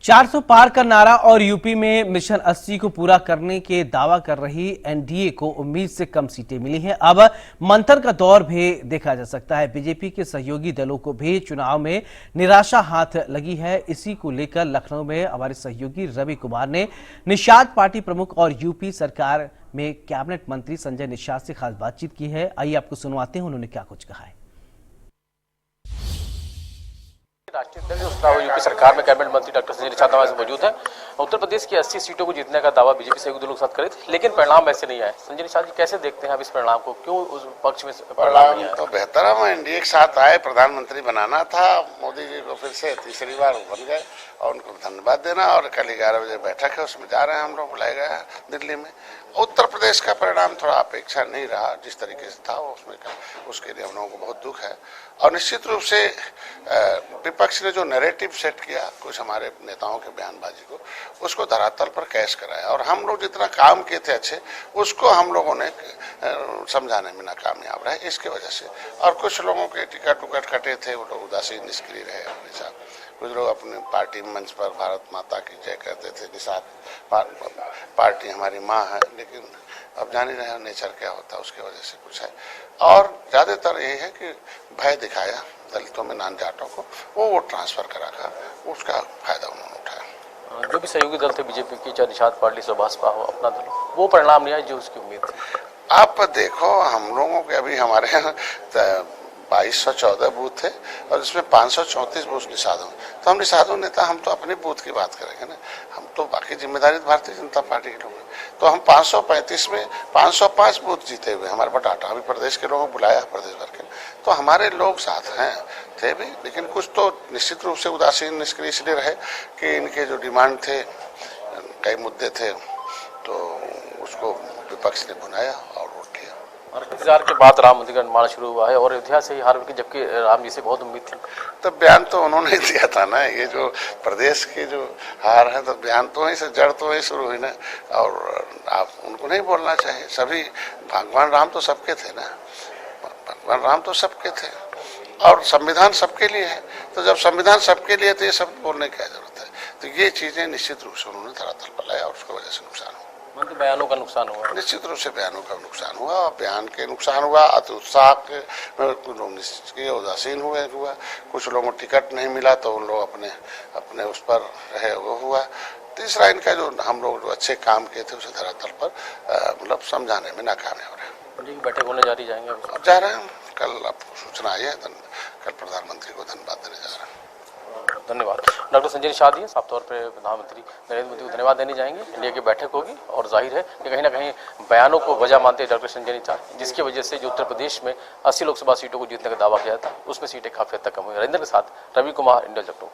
400 पार का नारा और यूपी में मिशन 80 को पूरा करने के दावा कर रही एनडीए को उम्मीद से कम सीटें मिली हैं। अब मंथन का दौर भी देखा जा सकता है। बीजेपी के सहयोगी दलों को भी चुनाव में निराशा हाथ लगी है। इसी को लेकर लखनऊ में हमारे सहयोगी रवि कुमार ने निषाद पार्टी प्रमुख और यूपी सरकार में कैबिनेट मंत्री संजय निषाद से खास बातचीत की है। आइए आपको सुनवाते हैं उन्होंने क्या कुछ कहा है। राष्ट्रीय अध्यक्ष यूपी सरकार में कैबिनेट मंत्री डॉक्टर संजय निषाद हमारे साथ मौजूद हैं। उत्तर प्रदेश की 80 सीटों को जीतने का दावा बीजेपी सहयोगी दलों के साथ करे थे, लेकिन परिणाम ऐसे नहीं आए। संजय निषाद जी कैसे देखते हैं आप इस परिणाम को, क्यों उस पक्ष में परिणाम नहीं आया? तो बेहतर है, मैं एनडीए के साथ आए, प्रधानमंत्री बनाना था, मोदी जी को फिर से तीसरी बार बन गए और उनको धन्यवाद देना। और कल 11 बजे बैठक है, उसमें जा रहे हैं हम लोग, बुलाए गए हैं दिल्ली में। उत्तर प्रदेश का परिणाम थोड़ा अपेक्षा नहीं रहा जिस तरीके से था उसमें का, उसके लिए हम लोगों को बहुत दुख है। और निश्चित रूप से विपक्ष ने जो नैरेटिव सेट किया कुछ हमारे नेताओं के बयानबाजी को, उसको धरातल पर कैश कराया और हम लोग जितना काम किए थे अच्छे, उसको हम लोगों ने समझाने में नाकामयाब रहे इसके वजह से। और कुछ लोगों के टिकट उकट कटे थे, वो लोग उदासीन निष्क्रिय रहे हमेशा। कुछ लोग अपने पार्टी मंच पर भारत माता की जय करते थे, निषाद पार्टी हमारी माँ है, लेकिन अब जान ही रहे नेचर क्या होता है, उसके वजह से कुछ है। और ज्यादातर ये है कि भय दिखाया दलितों में, नान जाटों को, वो वोट ट्रांसफर करा कर उसका फायदा उन्होंने उठाया। जो भी सहयोगी दल थे बीजेपी की, चाहे निषाद पार्टी से भाजपा हो, अपना दल, वो परिणाम नहीं आया जो उसकी उम्मीद थी। आप देखो, हम लोगों के अभी हमारे यहाँ 2214 बूथ थे और इसमें 534 बूथ निषाद हों, तो हम निषादों नेता, हम तो अपने बूथ की बात करेंगे ना, हम तो बाकी जिम्मेदारी भारतीय जनता पार्टी के लोग हैं। तो हम 535 में 505 बूथ जीते हुए, हमारे बटाटा अभी प्रदेश के लोगों को बुलाया, प्रदेश भर के, तो हमारे लोग साथ हैं थे भी, लेकिन कुछ तो निश्चित रूप से उदासीन निष्क्रिय इसलिए रहे कि इनके जो डिमांड थे, कई मुद्दे थे, तो उसको विपक्ष ने भुनाया और वोट किया। और इंतजार के बाद राम मंदिर का निर्माण शुरू हुआ है और अयोध्या से ही हार की, जबकि राम जी से बहुत उम्मीद थी। तो बयान तो उन्होंने दिया था ना, ये जो प्रदेश की जो हार है, तो बयान तो वहीं से, जड़ तो वहीं शुरू हुई ना। और आप उनको नहीं बोलना चाहिए, सभी भगवान राम तो सबके थे ना, भगवान राम तो सबके थे और संविधान सबके लिए है। तो जब संविधान सबके लिए तो ये सब बोलने की क्या जरूरत है। तो ये चीजें निश्चित रूप से उन्होंने धरातल पर लाया और उसकी वजह से नुकसान हुआ। बयानों का नुकसान हुआ, निश्चित रूप से बयानों का नुकसान हुआ, बयान के नुकसान हुआ, अति उत्साह के लोग निश्चित उदासीन हुआ। कुछ लोगों को टिकट नहीं मिला तो उन लोग अपने उस पर रहे, वो हुआ। तीसरा, इनका जो हम लोग जो अच्छे काम किए थे उसे धरातल पर मतलब समझाने में नाकामयाब रहे। बैठक होने जाएंगे, जा रहे हैं, कल अब सूचना आई है, कल प्रधानमंत्री को धन्यवाद देने जा रहे हैं। धन्यवाद। डॉक्टर संजय निषाद जी साफ तौर पर प्रधानमंत्री नरेंद्र मोदी को धन्यवाद देनी जाएंगे। इंडिया की बैठक होगी और जाहिर है कि कहीं ना कहीं बयानों को वजह मानते हैं डॉक्टर संजय निषाद, जिसकी वजह से जो उत्तर प्रदेश में 80 लोकसभा सीटों को जीतने का दावा किया था, उसमें सीटें काफी हद तक कम हुई। नरेंद्र के साथ रवि कुमार, इंडिया लखनऊ।